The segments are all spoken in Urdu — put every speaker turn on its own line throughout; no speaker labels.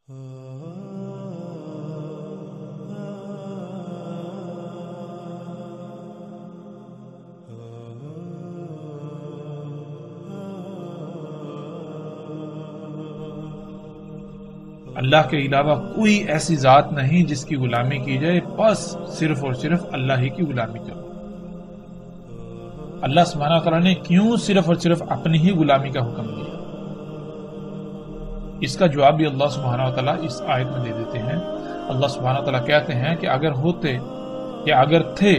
اللہ کے علاوہ کوئی ایسی ذات نہیں جس کی غلامی کی جائے، بس صرف اور صرف اللہ ہی کی غلامی کرو۔ اللہ سبحانہ وتعالیٰ نے کیوں صرف اور صرف اپنی ہی غلامی کا حکم دیا؟ اس کا جواب بھی اللہ سبحانہ وتعالیٰ اس آیت میں دے دیتے ہیں۔ اللہ سبحانہ وتعالیٰ کہتے ہیں کہ اگر ہوتے یا اگر تھے،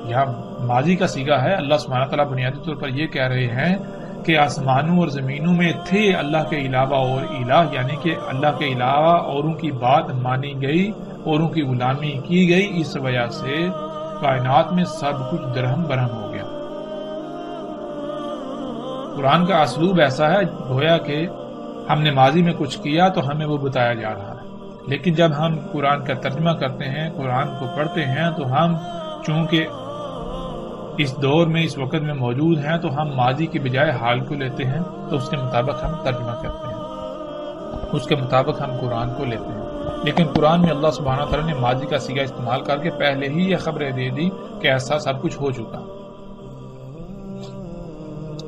یہاں ماضی کا صیغہ ہے، اللہ سبحانہ وتعالیٰ بنیادی طور پر یہ کہہ رہے ہیں کہ آسمانوں اور زمینوں میں تھے اللہ کے علاوہ اور الہ، یعنی کہ اللہ کے علاوہ اوروں کی بات مانی گئی، اوروں کی غلامی کی گئی، اس وجہ سے کائنات میں سب کچھ درہم برہم ہو گیا۔ قرآن کا اسلوب ایسا ہے گویا کہ ہم نے ماضی میں کچھ کیا تو ہمیں وہ بتایا جا رہا ہے، لیکن جب ہم قرآن کا ترجمہ کرتے ہیں، قرآن کو پڑھتے ہیں، تو ہم چونکہ اس دور میں اس وقت میں موجود ہیں تو ہم ماضی کی بجائے حال کو لیتے ہیں، تو اس کے مطابق ہم ترجمہ کرتے ہیں، اس کے مطابق ہم قرآن کو لیتے ہیں۔ لیکن قرآن میں اللہ سبحانہ تعالیٰ نے ماضی کا صیغہ استعمال کر کے پہلے ہی یہ خبریں دے دی کہ ایسا سب کچھ ہو چکا۔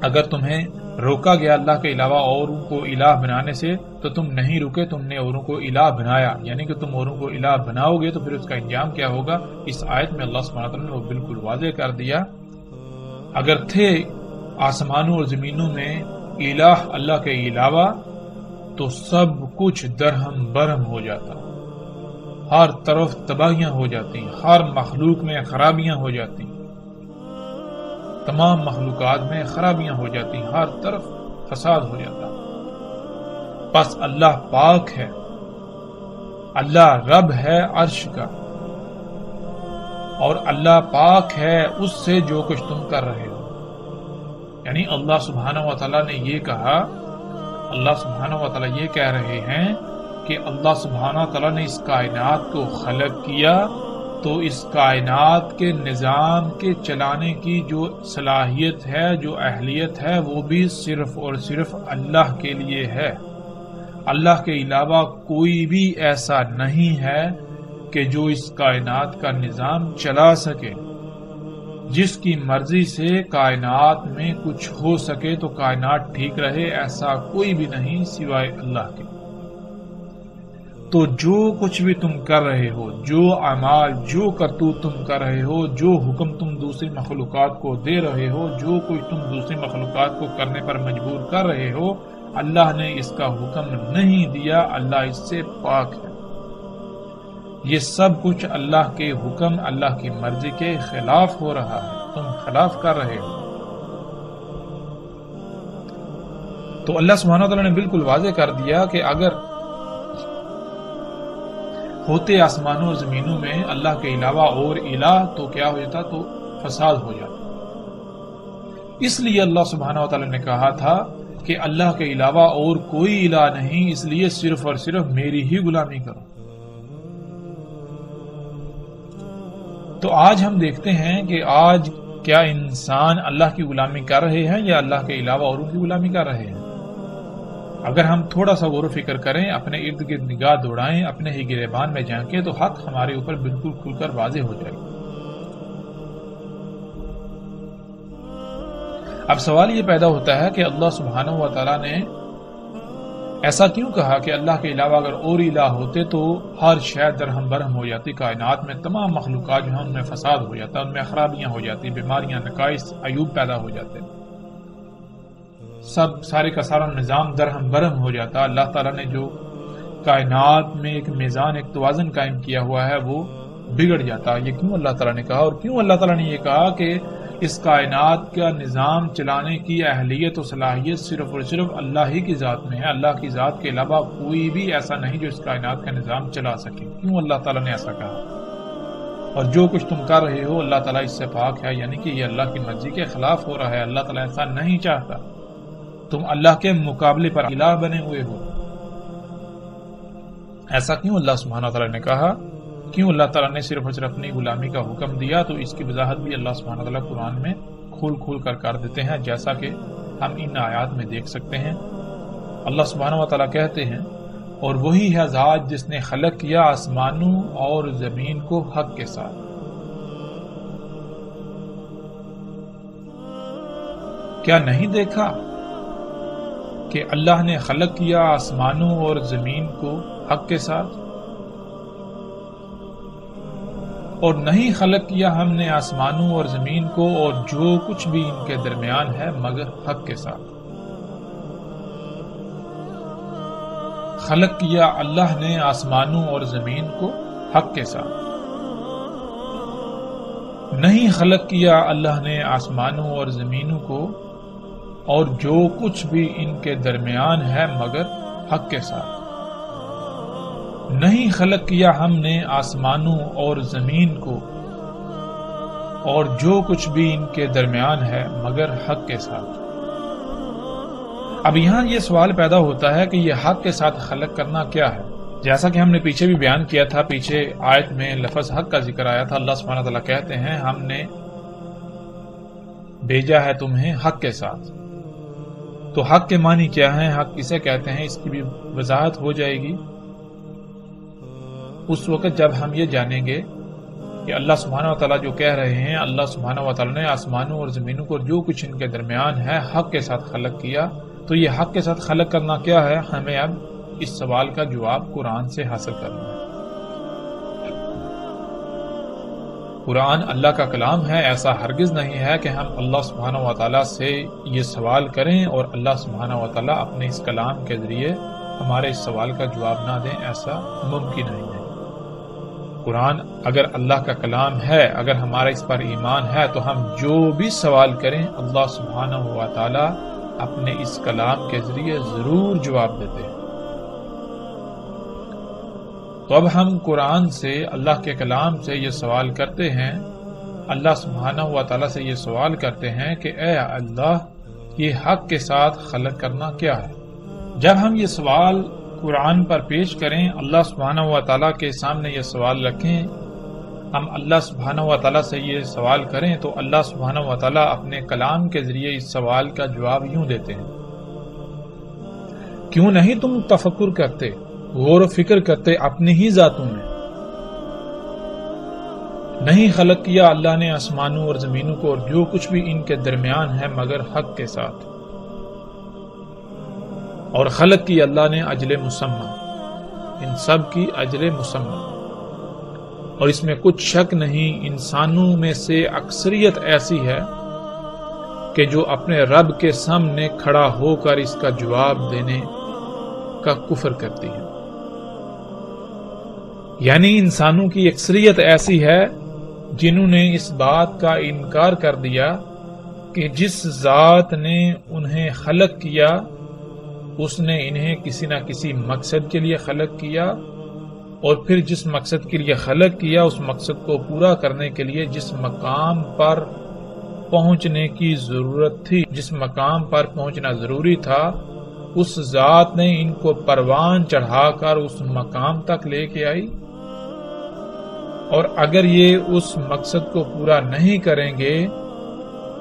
اگر تمہیں روکا گیا اللہ کے علاوہ اوروں کو الہ بنانے سے تو تم نہیں رکے، تم نے اوروں کو الہ بنایا، یعنی کہ تم اوروں کو الہ بناؤ گے تو پھر اس کا انجام کیا ہوگا؟ اس آیت میں اللہ سبحانہ تعالیٰ نے وہ بالکل واضح کر دیا۔ اگر تھے آسمانوں اور زمینوں میں الہ اللہ کے علاوہ تو سب کچھ درہم برہم ہو جاتا، ہر طرف تباہیاں ہو جاتی، ہر مخلوق میں خرابیاں ہو جاتی، تمام مخلوقات میں خرابیاں ہو جاتی، ہر طرف فساد ہو جاتا۔ بس اللہ پاک ہے، اللہ رب ہے عرش کا، اور اللہ پاک ہے اس سے جو کچھ تم کر رہے ہو۔ یعنی اللہ سبحانہ و تعالیٰ نے یہ کہا، اللہ سبحانہ و تعالیٰ یہ کہہ رہے ہیں کہ اللہ سبحانہ و تعالیٰ نے اس کائنات کو خلق کیا تو اس کائنات کے نظام کے چلانے کی جو صلاحیت ہے، جو اہلیت ہے، وہ بھی صرف اور صرف اللہ کے لیے ہے۔ اللہ کے علاوہ کوئی بھی ایسا نہیں ہے کہ جو اس کائنات کا نظام چلا سکے۔ جس کی مرضی سے کائنات میں کچھ ہو سکے تو کائنات ٹھیک رہے، ایسا کوئی بھی نہیں سوائے اللہ کے۔ تو جو کچھ بھی تم کر رہے ہو، جو اعمال، جو کرتوت تم کر رہے ہو، جو حکم تم دوسری مخلوقات کو دے رہے ہو، جو کچھ تم دوسری مخلوقات کو کرنے پر مجبور کر رہے ہو، اللہ نے اس کا حکم نہیں دیا، اللہ اس سے پاک ہے۔ یہ سب کچھ اللہ کے حکم، اللہ کی مرضی کے خلاف ہو رہا ہے، تم خلاف کر رہے ہو۔ تو اللہ سبحانہ وتعالیٰ نے بالکل واضح کر دیا کہ اگر ہوتے آسمانوں اور زمینوں میں اللہ کے علاوہ اور الہ تو کیا ہو جاتا؟ تو فساد ہو جاتا۔ اس لیے اللہ سبحانہ وتعالیٰ نے کہا تھا کہ اللہ کے علاوہ اور کوئی الہ نہیں، اس لیے صرف اور صرف میری ہی غلامی کرو۔ تو آج ہم دیکھتے ہیں کہ آج کیا انسان اللہ کی غلامی کر رہے ہیں یا اللہ کے علاوہ اوروں کی غلامی کر رہے ہیں؟ اگر ہم تھوڑا سا غور و فکر کریں، اپنے ارد گرد نگاہ دوڑائیں، اپنے ہی گریبان میں جھانکیں تو حق ہمارے اوپر بالکل کھل کر واضح ہو جائے گا۔ اب سوال یہ پیدا ہوتا ہے کہ اللہ سبحانہ و تعالیٰ نے ایسا کیوں کہا کہ اللہ کے علاوہ اگر اور الہ ہوتے تو ہر شے درہم برہم ہو جاتی، کائنات میں تمام مخلوقات جو ہیں ان میں فساد ہو جاتا، ان میں خرابیاں ہو جاتی، بیماریاں، نقائص، عیوب پیدا ہو جاتے، سب سارے کا سارا نظام درہم برہم ہو جاتا۔ اللہ تعالیٰ نے جو کائنات میں ایک میزان، ایک توازن قائم کیا ہوا ہے وہ بگڑ جاتا۔ یہ کیوں اللہ تعالیٰ نے کہا؟ اور کیوں اللہ تعالیٰ نے یہ کہا کہ اس کائنات کا نظام چلانے کی اہلیت و صلاحیت صرف اور صرف اللہ ہی کی ذات میں ہے، اللہ کی ذات کے علاوہ کوئی بھی ایسا نہیں جو اس کائنات کا نظام چلا سکے۔ کیوں اللہ تعالیٰ نے ایسا کہا؟ اور جو کچھ تم کر رہے ہو اللہ تعالیٰ اس سے پاک ہے، یعنی کہ یہ اللہ کی مرضی کے خلاف ہو رہا ہے، اللہ تعالیٰ ایسا نہیں چاہتا، تم اللہ کے مقابلے پر الہ بنے ہوئے ہو۔ ایسا کیوں اللہ سبحانہ تعالیٰ نے کہا؟ کیوں اللہ تعالیٰ نے صرف اور صرف اپنی غلامی کا حکم دیا؟ تو اس کی وضاحت بھی اللہ سبحانہ تعالیٰ قرآن میں کھول کر دیتے ہیں، جیسا کہ ہم ان آیات میں دیکھ سکتے ہیں۔ اللہ سبحانہ تعالیٰ کہتے ہیں اور وہی ہے ذات جس نے خلق کیا آسمانوں اور زمین کو حق کے ساتھ۔ کیا نہیں دیکھا کہ اللہ نے خلق کیا آسمانوں اور زمین کو حق کے ساتھ؟ اور نہیں خلق کیا ہم نے آسمانوں اور زمین کو اور جو کچھ بھی ان کے درمیان ہے مگر حق کے ساتھ۔ خلق کیا اللہ نے آسمانوں اور زمین کو حق کے ساتھ۔ نہیں خلق کیا اللہ نے آسمانوں اور زمینوں کو اور جو کچھ بھی ان کے درمیان ہے مگر حق کے ساتھ۔ نہیں خلق کیا ہم نے آسمانوں اور زمین کو اور جو کچھ بھی ان کے درمیان ہے مگر حق کے ساتھ۔ اب یہاں یہ سوال پیدا ہوتا ہے کہ یہ حق کے ساتھ خلق کرنا کیا ہے؟ جیسا کہ ہم نے پیچھے بھی بیان کیا تھا، پیچھے آیت میں لفظ حق کا ذکر آیا تھا۔ اللہ سبحانہ تعالیٰ کہتے ہیں ہم نے بھیجا ہے تمہیں حق کے ساتھ۔ تو حق کے معنی کیا ہے، حق کسے کہتے ہیں، اس کی بھی وضاحت ہو جائے گی اس وقت جب ہم یہ جانیں گے کہ اللہ سبحانہ وتعالیٰ جو کہہ رہے ہیں اللہ سبحانہ وتعالیٰ نے آسمانوں اور زمینوں کو جو کچھ ان کے درمیان ہے حق کے ساتھ خلق کیا، تو یہ حق کے ساتھ خلق کرنا کیا ہے، ہمیں اب اس سوال کا جواب قرآن سے حاصل کرنا ہے۔ قرآن اللہ کا کلام ہے، ایسا ہرگز نہیں ہے کہ ہم اللہ سبحانہ وتعالیٰ سے یہ سوال کریں اور اللہ سبحانہ وتعالیٰ اپنے اس کلام کے ذریعے ہمارے اس سوال کا جواب نہ دیں، ایسا ممکن نہیں ہے۔ قرآن اگر اللہ کا کلام ہے، اگر ہمارا اس پر ایمان ہے، تو ہم جو بھی سوال کریں اللہ سبحانہ وتعالیٰ اپنے اس کلام کے ذریعے ضرور جواب دیتے ہیں۔ تو اب ہم قرآن سے، اللہ کے کلام سے یہ سوال کرتے ہیں، اللہ سبحانہ وتعالیٰ سے یہ سوال کرتے ہیں کہ اے اللہ، یہ حق کے ساتھ خلق کرنا کیا ہے؟ جب ہم یہ سوال قرآن پر پیش کریں، اللہ سبحانہ وتعالیٰ کے سامنے یہ سوال رکھیں، ہم اللہ سبحانہ وتعالیٰ سے یہ سوال کریں، تو اللہ سبحانہ وتعالیٰ اپنے کلام کے ذریعے اس سوال کا جواب یوں دیتے ہیں، کیوں نہیں تم تفکر کرتے، غور و فکر کرتے اپنی ہی ذاتوں میں؟ نہیں خلق کیا اللہ نے آسمانوں اور زمینوں کو اور جو کچھ بھی ان کے درمیان ہے مگر حق کے ساتھ، اور خلق کی اللہ نے اجل مسمى، ان سب کی اجل مسمى، اور اس میں کچھ شک نہیں انسانوں میں سے اکثریت ایسی ہے کہ جو اپنے رب کے سامنے کھڑا ہو کر اس کا جواب دینے کا کفر کرتی ہے۔ یعنی انسانوں کی اکثریت ایسی ہے جنہوں نے اس بات کا انکار کر دیا کہ جس ذات نے انہیں خلق کیا اس نے انہیں کسی نہ کسی مقصد کے لیے خلق کیا، اور پھر جس مقصد کے لیے خلق کیا اس مقصد کو پورا کرنے کے لیے جس مقام پر پہنچنے کی ضرورت تھی، جس مقام پر پہنچنا ضروری تھا، اس ذات نے ان کو پروان چڑھا کر اس مقام تک لے کے آئی، اور اگر یہ اس مقصد کو پورا نہیں کریں گے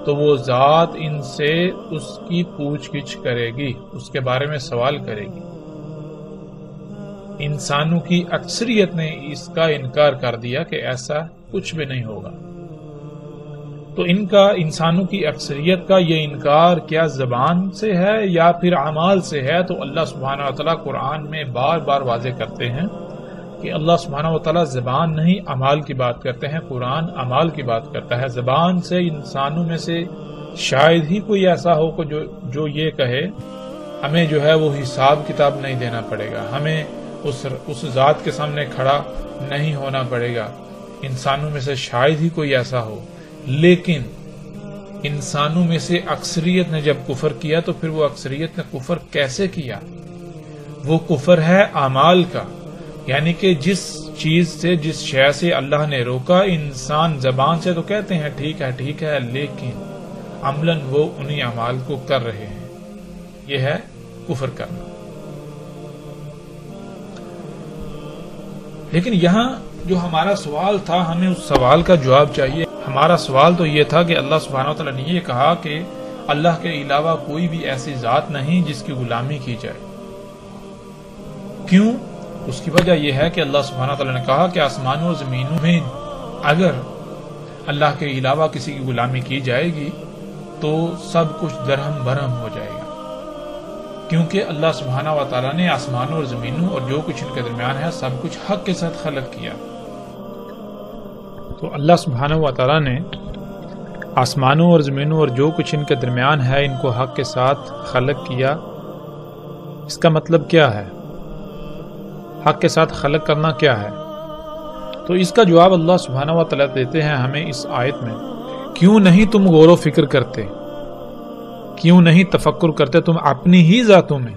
تو وہ ذات ان سے اس کی پوچھ گچھ کرے گی، اس کے بارے میں سوال کرے گی۔ انسانوں کی اکثریت نے اس کا انکار کر دیا کہ ایسا کچھ بھی نہیں ہوگا۔ تو انسانوں کی اکثریت کا یہ انکار کیا زبان سے ہے یا پھر اعمال سے ہے؟ تو اللہ سبحانہ وتعالیٰ قرآن میں بار بار واضح کرتے ہیں کہ اللہ سبحانہ وتعالیٰ زبان نہیں اعمال کی بات کرتے ہیں، قرآن اعمال کی بات کرتا ہے۔ زبان سے انسانوں میں سے شاید ہی کوئی ایسا ہو کہ جو یہ کہے ہمیں جو ہے وہ حساب کتاب نہیں دینا پڑے گا، ہمیں اس ذات کے سامنے کھڑا نہیں ہونا پڑے گا۔ انسانوں میں سے شاید ہی کوئی ایسا ہو، لیکن انسانوں میں سے اکثریت نے جب کفر کیا تو پھر وہ اکثریت نے کفر کیسے کیا؟ وہ کفر ہے اعمال کا، یعنی کہ جس چیز سے، جس شے سے اللہ نے روکا، انسان زبان سے تو کہتے ہیں ٹھیک ہے ٹھیک ہے، لیکن عملاً وہ انہی اعمال کو کر رہے ہیں، یہ ہے کفر کرنا۔ لیکن یہاں جو ہمارا سوال تھا، ہمیں اس سوال کا جواب چاہیے۔ ہمارا سوال تو یہ تھا کہ اللہ سبحانہ وتعالیٰ نے یہ کہا کہ اللہ کے علاوہ کوئی بھی ایسی ذات نہیں جس کی غلامی کی جائے، کیوں؟ اس کی وجہ یہ ہے کہ اللہ سبحانہ وتعالی نے کہا کہ آسمانوں اور زمینوں میں اگر اللہ کے علاوہ کسی کی غلامی کی جائے گی تو سب کچھ درہم برہم ہو جائے گا، کیونکہ اللہ سبحانہ وتعالی نے آسمانوں اور زمینوں اور جو کچھ ان کے درمیان ہے سب کچھ حق کے ساتھ خلق کیا۔ تو اللہ سبحانہ وتعالی نے آسمانوں اور زمینوں اور جو کچھ ان کے درمیان ہے ان کو حق کے ساتھ خلق کیا۔ اس کا مطلب کیا ہے؟ حق کے ساتھ خلق کرنا کیا ہے؟ تو اس کا جواب اللہ سبحانہ وتعالی دیتے ہیں ہمیں اس آیت میں، کیوں نہیں تم غور و فکر کرتے، کیوں نہیں تفکر کرتے تم اپنی ہی ذاتوں میں؟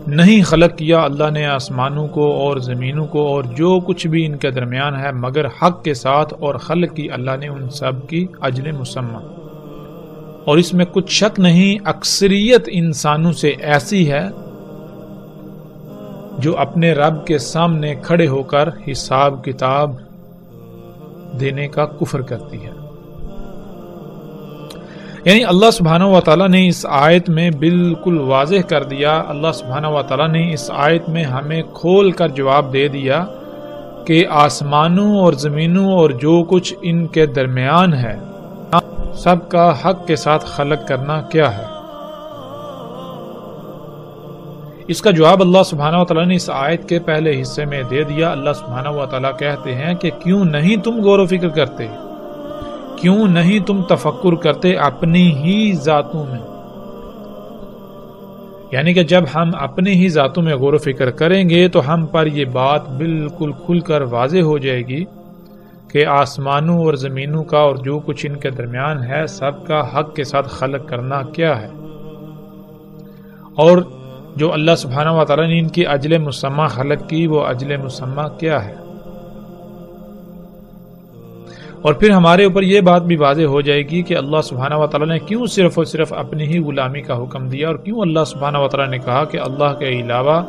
نہیں خلق کیا اللہ نے آسمانوں کو اور زمینوں کو اور جو کچھ بھی ان کے درمیان ہے مگر حق کے ساتھ، اور خلق کی اللہ نے ان سب کی اجل مسمى۔ اور اس میں کچھ شک نہیں اکثریت انسانوں سے ایسی ہے جو اپنے رب کے سامنے کھڑے ہو کر حساب کتاب دینے کا کفر کرتی ہے۔ یعنی اللہ سبحانہ وتعالی نے اس آیت میں بالکل واضح کر دیا، اللہ سبحانہ وتعالی نے اس آیت میں ہمیں کھول کر جواب دے دیا کہ آسمانوں اور زمینوں اور جو کچھ ان کے درمیان ہے سب کا حق کے ساتھ خلق کرنا کیا ہے۔ اس کا جواب اللہ سبحانہ وتعالی نے اس آیت کے پہلے حصے میں دے دیا۔ اللہ سبحانہ وتعالی کہتے ہیں کہ کیوں نہیں تم غور و فکر کرتے، کیوں نہیں تم تفکر کرتے اپنی ہی ذاتوں میں؟ یعنی کہ جب ہم اپنی ہی ذاتوں میں غور و فکر کریں گے تو ہم پر یہ بات بالکل کھل کر واضح ہو جائے گی کہ آسمانوں اور زمینوں کا اور جو کچھ ان کے درمیان ہے سب کا حق کے ساتھ خلق کرنا کیا ہے، اور جو اللہ سبحانہ وتعالی نے ان کی اجل مسمى خلق کی وہ اجل مسمى کیا ہے۔ اور پھر ہمارے اوپر یہ بات بھی واضح ہو جائے گی کہ اللہ سبحانہ وتعالی نے کیوں صرف اور صرف اپنی ہی غلامی کا حکم دیا، اور کیوں اللہ سبحانہ وتعالی نے کہا کہ اللہ کے علاوہ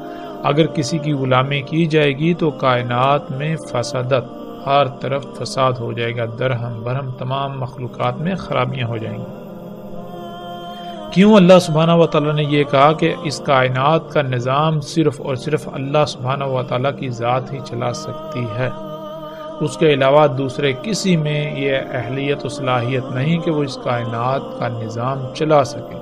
اگر کسی کی غلامی کی جائے گی تو کائنات میں فسادت، ہر طرف فساد ہو جائے گا، درہم برہم تمام مخلوقات میں خرابیاں ہو جائیں گی۔ کیوں اللہ سبحانہ وتعالی نے یہ کہا کہ اس کائنات کا نظام صرف اور صرف اللہ سبحانہ وتعالی کی ذات ہی چلا سکتی ہے، اس کے علاوہ دوسرے کسی میں یہ اہلیت و صلاحیت نہیں کہ وہ اس کائنات کا نظام چلا سکے،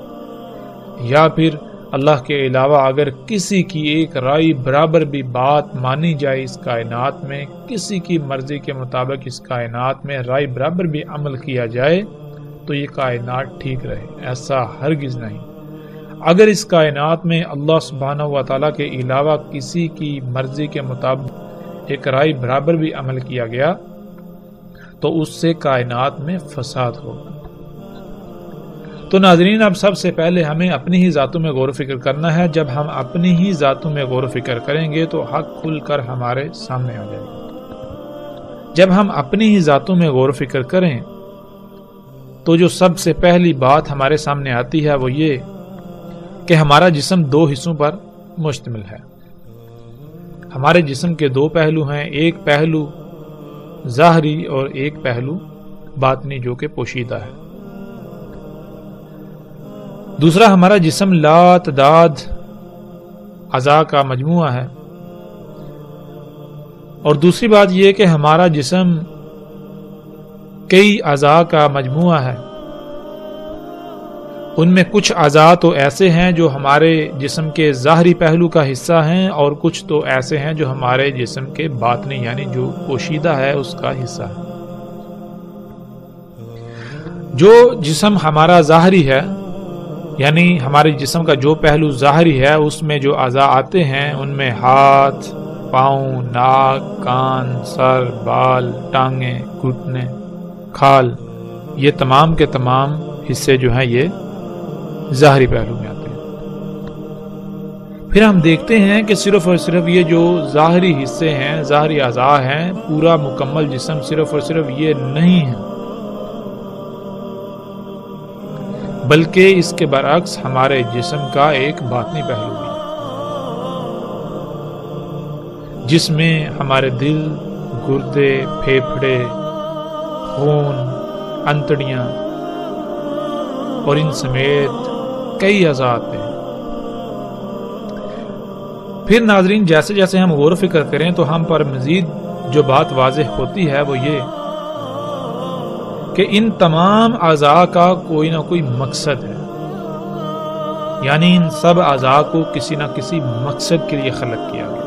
یا پھر اللہ کے علاوہ اگر کسی کی ایک رائے برابر بھی بات مانی جائے اس کائنات میں، کسی کی مرضی کے مطابق اس کائنات میں رائے برابر بھی عمل کیا جائے تو یہ کائنات ٹھیک رہے، ایسا ہرگز نہیں۔ اگر اس کائنات میں اللہ سبحانہ وتعالی کے علاوہ کسی کی مرضی کے مطابق ایک رائے برابر بھی عمل کیا گیا تو اس سے کائنات میں فساد ہوگا۔ تو ناظرین، اب سب سے پہلے ہمیں اپنی ہی ذاتوں میں غور و فکر کرنا ہے۔ جب ہم اپنی ہی ذاتوں میں غور و فکر کریں گے تو حق کھل کر ہمارے سامنے آ جائے گا۔ جب ہم اپنی ہی ذاتوں میں غور و فکر کریں تو جو سب سے پہلی بات ہمارے سامنے آتی ہے وہ یہ کہ ہمارا جسم دو حصوں پر مشتمل ہے۔ ہمارے جسم کے دو پہلو ہیں، ایک پہلو ظاہری اور ایک پہلو باطنی جو کہ پوشیدہ ہے۔ دوسرا، ہمارا جسم لا تعداد اعضاء کا مجموعہ ہے، اور دوسری بات یہ کہ ہمارا جسم کئی اعضاء کا مجموعہ ہے۔ ان میں کچھ اعضاء تو ایسے ہیں جو ہمارے جسم کے ظاہری پہلو کا حصہ ہیں، اور کچھ تو ایسے ہیں جو ہمارے جسم کے باطنی یعنی جو پوشیدہ ہے اس کا حصہ ہے۔ جو جسم ہمارا ظاہری ہے، یعنی ہمارے جسم کا جو پہلو ظاہری ہے، اس میں جو اعضاء آتے ہیں ان میں ہاتھ، پاؤں، ناک، کان، سر، بال، ٹانگیں، گھٹنے، کھال، یہ تمام کے تمام حصے جو ہیں یہ ظاہری پہلو میں آتے ہیں۔ پھر ہم دیکھتے ہیں کہ صرف اور صرف یہ جو ظاہری حصے ہیں، ظاہری اعضاء ہیں، پورا مکمل جسم صرف اور صرف یہ نہیں ہے، بلکہ اس کے برعکس ہمارے جسم کا ایک باطنی پہلو بھی ہے، جس میں ہمارے دل، گردے، پھیپھڑے، خون، انتڑیاں اور ان سمیت کئی اعضاء آتے ہیں۔ پھر ناظرین جیسے جیسے ہم غور و فکر کریں تو ہم پر مزید جو بات واضح ہوتی ہے وہ یہ کہ ان تمام اعضاء کا کوئی نہ کوئی مقصد ہے، یعنی ان سب اعضاء کو کسی نہ کسی مقصد کے لیے خلق کیا گیا۔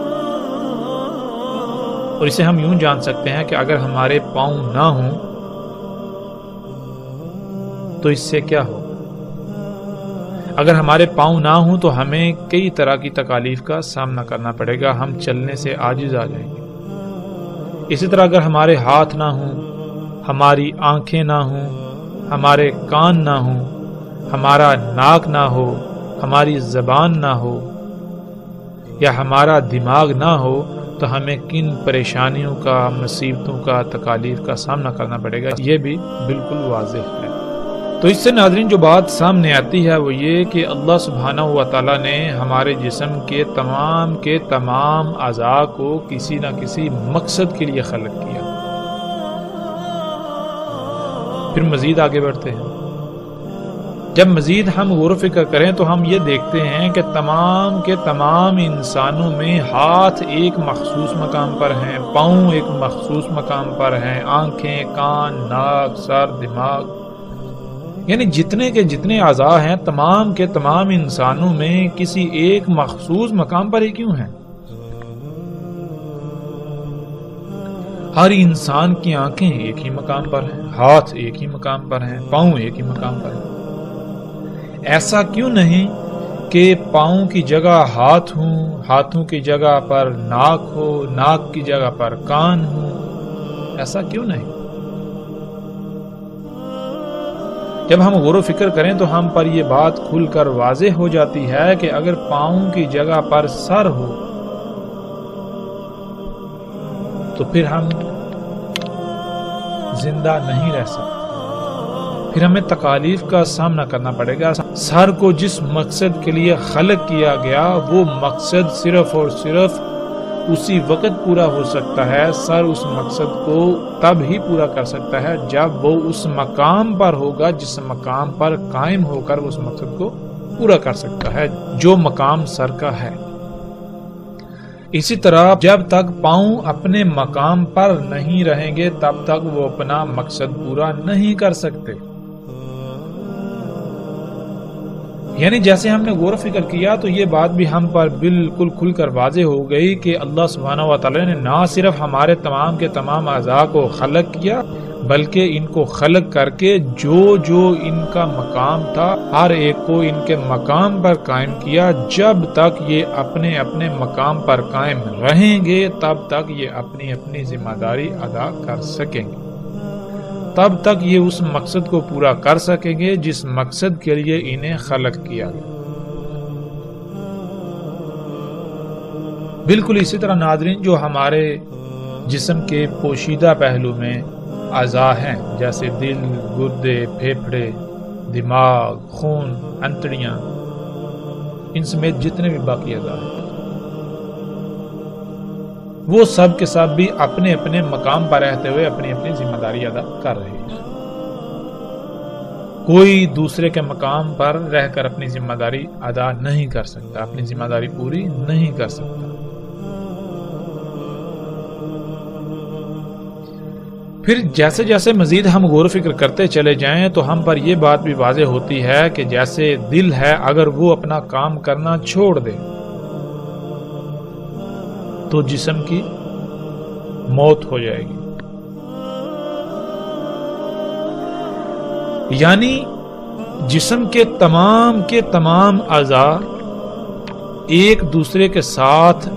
اور اسے ہم یوں جان سکتے ہیں کہ اگر ہمارے پاؤں نہ ہوں تو اس سے کیا ہو؟ اگر ہمارے پاؤں نہ ہوں تو ہمیں کئی طرح کی تکالیف کا سامنا کرنا پڑے گا، ہم چلنے سے عاجز آ جائیں گے۔ اسی طرح اگر ہمارے ہاتھ نہ ہوں، ہماری آنکھیں نہ ہوں، ہمارے کان نہ ہوں، ہمارا ناک نہ ہو، ہماری زبان نہ ہو یا ہمارا دماغ نہ ہو تو ہمیں کن پریشانیوں کا، مصیبتوں کا، تکالیف کا سامنا کرنا پڑے گا، یہ بھی بالکل واضح ہے۔ تو اس سے ناظرین جو بات سامنے آتی ہے وہ یہ کہ اللہ سبحانہ و تعالیٰ نے ہمارے جسم کے تمام اعضاء کو کسی نہ کسی مقصد کے لیے خلق کیا۔ پھر مزید آگے بڑھتے ہیں۔ جب مزید ہم غور و فکر کریں تو ہم یہ دیکھتے ہیں کہ تمام انسانوں میں ہاتھ ایک مخصوص مقام پر ہیں، پاؤں ایک مخصوص مقام پر ہیں، آنکھیں، کان، ناک، سر، دماغ، یعنی جتنے کے جتنے اعضاء ہیں تمام کے تمام انسانوں میں کسی ایک مخصوص مقام پر ہی کیوں ہیں؟ ہر انسان کی آنکھیں ایک ہی مقام پر ہیں، ہاتھ ایک ہی مقام پر ہیں، پاؤں ایک ہی مقام پر ہیں۔ ایسا کیوں نہیں کہ پاؤں کی جگہ ہاتھ ہوں، ہاتھوں کی جگہ پر ناک ہو، ناک کی جگہ پر کان ہو؟ ایسا کیوں نہیں؟ جب ہم غور و فکر کریں تو ہم پر یہ بات کھل کر واضح ہو جاتی ہے کہ اگر پاؤں کی جگہ پر سر ہو تو پھر ہم زندہ نہیں رہ سکتے، پھر ہمیں تکالیف کا سامنا کرنا پڑے گا۔ سر کو جس مقصد کے لیے خلق کیا گیا وہ مقصد صرف اور صرف اسی وقت پورا ہو سکتا ہے، سر اس مقصد کو تب ہی پورا کر سکتا ہے جب وہ اس مقام پر ہوگا جس مقام پر قائم ہو کر اس مقصد کو پورا کر سکتا ہے، جو مقام سر کا ہے۔ اسی طرح جب تک پاؤں اپنے مقام پر نہیں رہیں گے تب تک وہ اپنا مقصد پورا نہیں کر سکتے۔ یعنی جیسے ہم نے غور و فکر کیا تو یہ بات بھی ہم پر بالکل کھل کر واضح ہو گئی کہ اللہ سبحانہ و تعالی نے نہ صرف ہمارے تمام کے تمام اعضاء کو خلق کیا بلکہ ان کو خلق کر کے جو ان کا مقام تھا ہر ایک کو ان کے مقام پر قائم کیا۔ جب تک یہ اپنے اپنے مقام پر قائم رہیں گے تب تک یہ اپنی اپنی ذمہ داری ادا کر سکیں گے، تب تک یہ اس مقصد کو پورا کر سکیں گے جس مقصد کے لیے انہیں خلق کیا گیا۔ بالکل اسی طرح ناظرین جو ہمارے جسم کے پوشیدہ پہلو میں اعضاء ہیں جیسے دل، گردے، پھیپھڑے، دماغ، خون، انتڑیاں، ان سمیت جتنے بھی باقی اعضاء ہیں وہ سب کے سب بھی اپنے اپنے مقام پر رہتے ہوئے اپنی اپنی ذمہ داری ادا کر رہے ہیں۔ کوئی دوسرے کے مقام پر رہ کر اپنی ذمہ داری ادا نہیں کر سکتا، اپنی ذمہ داری پوری نہیں کر سکتا۔ پھر جیسے جیسے مزید ہم غور و فکر کرتے چلے جائیں تو ہم پر یہ بات بھی واضح ہوتی ہے کہ جیسے دل ہے اگر وہ eپنا کام کرنا چھوڑ دے تو جسم کی موت ہو جائے گی۔ یعنی جسم کے تمام اعضاء ایک دوسرے کے ساتھ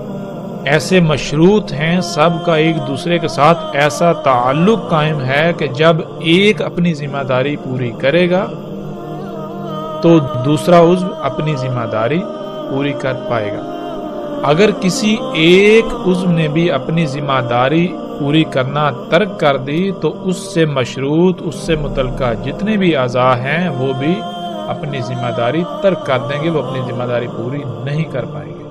ایسے مشروط ہیں، سب کا ایک دوسرے کے ساتھ ایسا تعلق قائم ہے کہ جب ایک اپنی ذمہ داری پوری کرے گا تو دوسرا عضو اپنی ذمہ داری پوری کر پائے گا۔ اگر کسی ایک عضو نے بھی اپنی ذمہ داری پوری کرنا ترک کر دی تو اس سے مشروط، اس سے متعلقہ جتنے بھی اعضاء ہیں وہ بھی اپنی ذمہ داری ترک کر دیں گے، وہ اپنی ذمہ داری پوری نہیں کر پائیں گے۔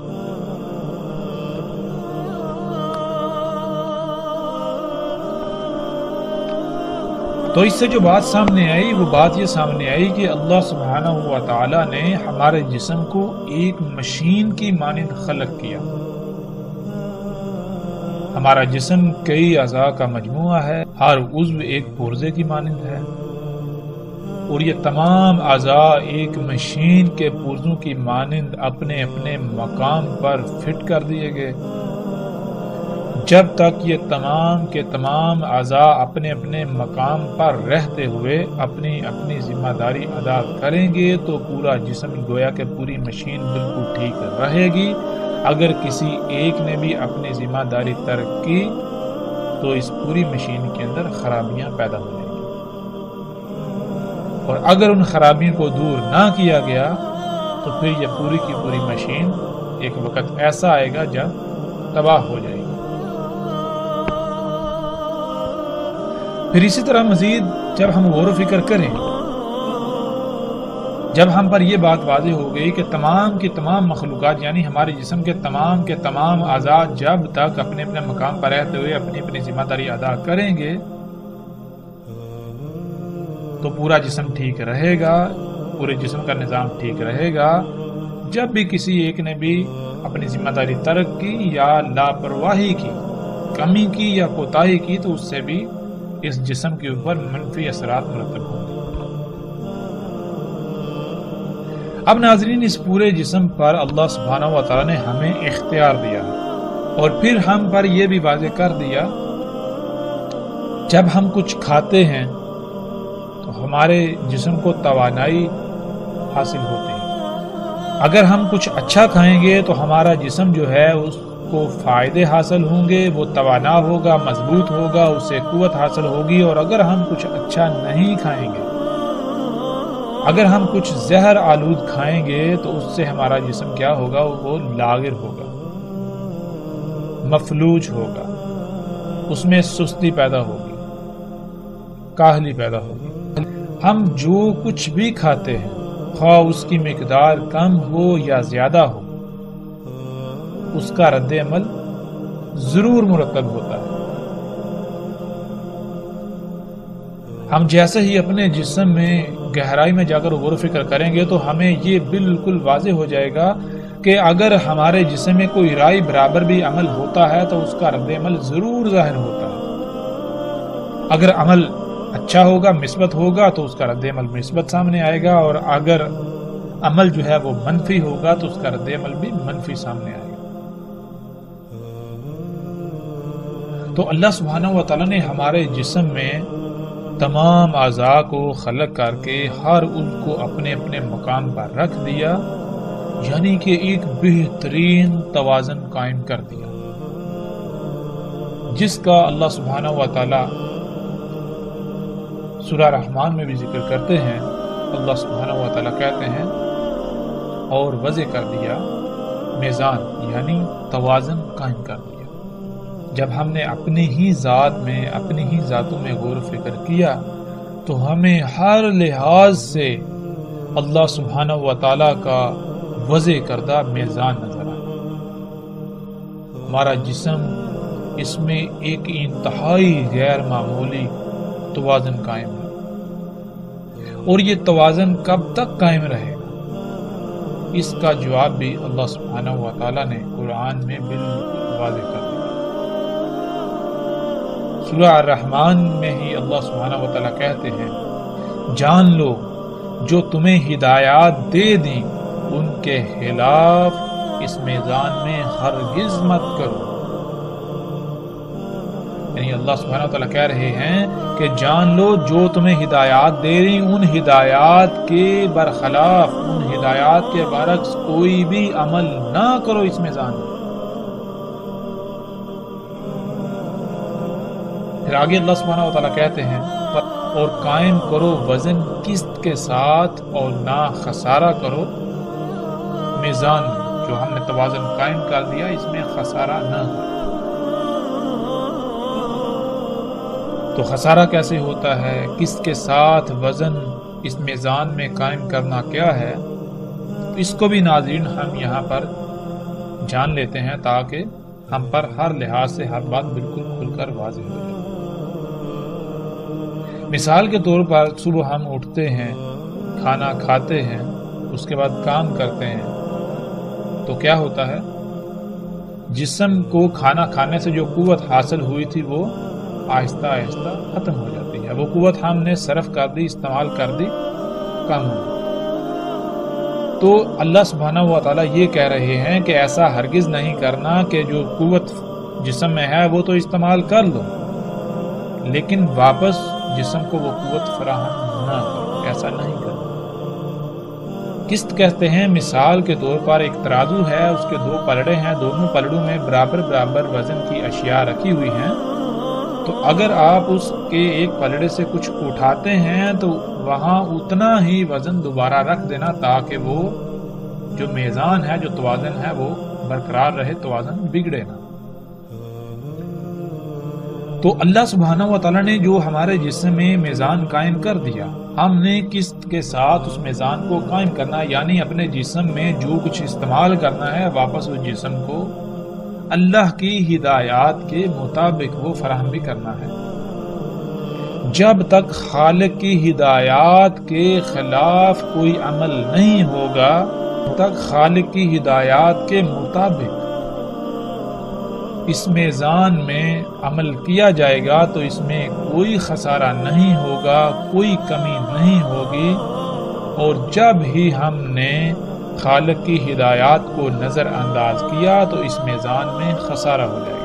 تو اس سے جو بات سامنے آئی وہ بات یہ سامنے آئی کہ اللہ سبحانہ و تعالی نے ہمارے جسم کو ایک مشین کی مانند خلق کیا۔ ہمارا جسم کئی اعضاء کا مجموعہ ہے، ہر عضو ایک پرزے کی مانند ہے، اور یہ تمام اعضاء ایک مشین کے پرزوں کی مانند اپنے اپنے مقام پر فٹ کر دیے گئے۔ جب تک یہ تمام کے تمام اعضاء اپنے اپنے مقام پر رہتے ہوئے اپنی اپنی ذمہ داری ادا کریں گے تو پورا جسم گویا کہ پوری مشین بالکل ٹھیک رہے گی۔ اگر کسی ایک نے بھی اپنی ذمہ داری ترک کی تو اس پوری مشین کے اندر خرابیاں پیدا ہو جائیں گی، اور اگر ان خرابیوں کو دور نہ کیا گیا تو پھر یہ پوری کی پوری مشین ایک وقت ایسا آئے گا جب تباہ ہو جائے گی۔ پھر اسی طرح مزید جب ہم غور و فکر کریں، جب ہم پر یہ بات واضح ہو گئی کہ تمام کی تمام مخلوقات یعنی ہمارے جسم کے تمام اعضاء جب تک اپنے اپنے مقام پر رہتے ہوئے اپنی اپنی ذمہ داری ادا کریں گے تو پورا جسم ٹھیک رہے گا، پورے جسم کا نظام ٹھیک رہے گا۔ جب بھی کسی ایک نے بھی اپنی ذمہ داری ترک کی یا لاپرواہی کی، کمی کی یا کوتاہی کی تو اس سے بھی اس جسم کے اوپر منفی اثرات مرتب ہوں گے۔ اب ناظرین، اس پورے جسم پر اللہ سبحانہ و تعالی نے ہمیں اختیار دیا اور پھر ہم پر یہ بھی واضح کر دیا، جب ہم کچھ کھاتے ہیں تو ہمارے جسم کو توانائی حاصل ہوتی ہے۔ اگر ہم کچھ اچھا کھائیں گے تو ہمارا جسم جو ہے اس کو فائدے حاصل ہوں گے، وہ توانا ہوگا، مضبوط ہوگا، اسے قوت حاصل ہوگی۔ اور اگر ہم کچھ اچھا نہیں کھائیں گے، اگر ہم کچھ زہر آلود کھائیں گے تو اس سے ہمارا جسم کیا ہوگا؟ وہ لاغر ہوگا، مفلوج ہوگا، اس میں سستی پیدا ہوگی، کاہلی پیدا ہوگی۔ ہم جو کچھ بھی کھاتے ہیں، خواہ اس کی مقدار کم ہو یا زیادہ ہو، اس کا رد عمل ضرور مرتب ہوتا ہے۔ ہم جیسے ہی اپنے جسم میں گہرائی میں جا کر غور و فکر کریں گے تو ہمیں یہ بالکل واضح ہو جائے گا کہ اگر ہمارے جسم میں کوئی رائے برابر بھی عمل ہوتا ہے تو اس کا رد عمل ضرور ظاہر ہوتا ہے۔ اگر عمل اچھا ہوگا، مثبت ہوگا تو اس کا رد عمل مثبت سامنے آئے گا، اور اگر عمل جو ہے وہ منفی ہوگا تو اس کا رد عمل بھی منفی سامنے آئے گا۔ تو اللہ سبحانہ و تعالی نے ہمارے جسم میں تمام اعضاء کو خلق کر کے ہر ان کو اپنے اپنے مقام پر رکھ دیا، یعنی کہ ایک بہترین توازن قائم کر دیا، جس کا اللہ سبحانہ و تعالی سورہ رحمان میں بھی ذکر کرتے ہیں۔ اللہ سبحانہ و تعالی کہتے ہیں اور وضع کر دیا میزان، یعنی توازن قائم کر دیا۔ جب ہم نے اپنی ہی ذات میں، اپنی ہی ذاتوں میں غور و فکر کیا تو ہمیں ہر لحاظ سے اللہ سبحانہ و تعالی کا وضع کردہ میزان نظر آیا۔ ہمارا جسم، اس میں ایک انتہائی غیر معمولی توازن قائم ہے، اور یہ توازن کب تک قائم رہے گا؟ اس کا جواب بھی اللہ سبحانہ و تعالی نے قرآن میں بالکل واضح کر دیا۔ سورہ الرحمن میں ہی اللہ سبحانہ و تعالی کہتے ہیں، جان لو جو تمہیں ہدایات دے دیں ان کے خلاف اس میزان میں ہرگز مت کرو۔ یعنی اللہ سبحانہ و تعالی کہہ رہے ہیں کہ جان لو جو تمہیں ہدایات دے رہی ان ہدایات کے برخلاف، ان ہدایات کے برعکس کوئی بھی عمل نہ کرو اس میزان میں۔ پھر آگے اللہ سبحانہ و تعالیٰ کہتے ہیں، اور قائم کرو وزن قسط کے ساتھ اور نہ خسارہ کرو میزان میں۔ جو ہم نے توازن قائم کر دیا اس میں خسارہ نہ ہو۔ تو خسارہ کیسے ہوتا ہے؟ قسط کے ساتھ وزن اس میزان میں قائم کرنا کیا ہے؟ اس کو بھی ناظرین ہم یہاں پر جان لیتے ہیں تاکہ ہم پر ہر لحاظ سے ہر بات بالکل کھل کر واضح ہو جائے۔ مثال کے طور پر صبح ہم اٹھتے ہیں، کھانا کھاتے ہیں، اس کے بعد کام کرتے ہیں، تو کیا ہوتا ہے؟ جسم کو کھانا کھانے سے جو قوت حاصل ہوئی تھی وہ آہستہ آہستہ ختم ہو جاتی ہے، وہ قوت ہم نے صرف کر دی، استعمال کر دی، کم ہو۔ تو اللہ سبحانہ و تعالیٰ یہ کہہ رہے ہیں کہ ایسا ہرگز نہیں کرنا کہ جو قوت جسم میں ہے وہ تو استعمال کر لو، لیکن واپس جسم کو وہ قوت فراہم نہ کرو، ایسا نہیں کرنا۔ قسط کہتے ہیں، مثال کے طور پر ایک ترازو ہے، اس کے 2 پلڑے ہیں، دونوں پلڑوں میں برابر برابر وزن کی اشیاء رکھی ہوئی ہیں، تو اگر آپ اس کے ایک پلڑے سے کچھ اٹھاتے ہیں تو وہاں اتنا ہی وزن دوبارہ رکھ دینا تاکہ وہ جو میزان ہے، جو توازن ہے، وہ برقرار رہے، توازن بگڑے نہ۔ تو اللہ سبحانہ و تعالیٰ نے جو ہمارے جسم میں میزان قائم کر دیا، ہم نے قسط کے ساتھ اس میزان کو قائم کرنا، یعنی اپنے جسم میں جو کچھ استعمال کرنا ہے واپس اس جسم کو اللہ کی ہدایات کے مطابق وہ فراہم بھی کرنا ہے۔ جب تک خالق کی ہدایات کے خلاف کوئی عمل نہیں ہوگا، تب تک خالق کی ہدایات کے مطابق اس میزان میں عمل کیا جائے گا تو اس میں کوئی خسارہ نہیں ہوگا، کوئی کمی نہیں ہوگی، اور جب ہی ہم نے خالق کی ہدایات کو نظر انداز کیا تو اس میزان میں خسارہ ہو جائے گا۔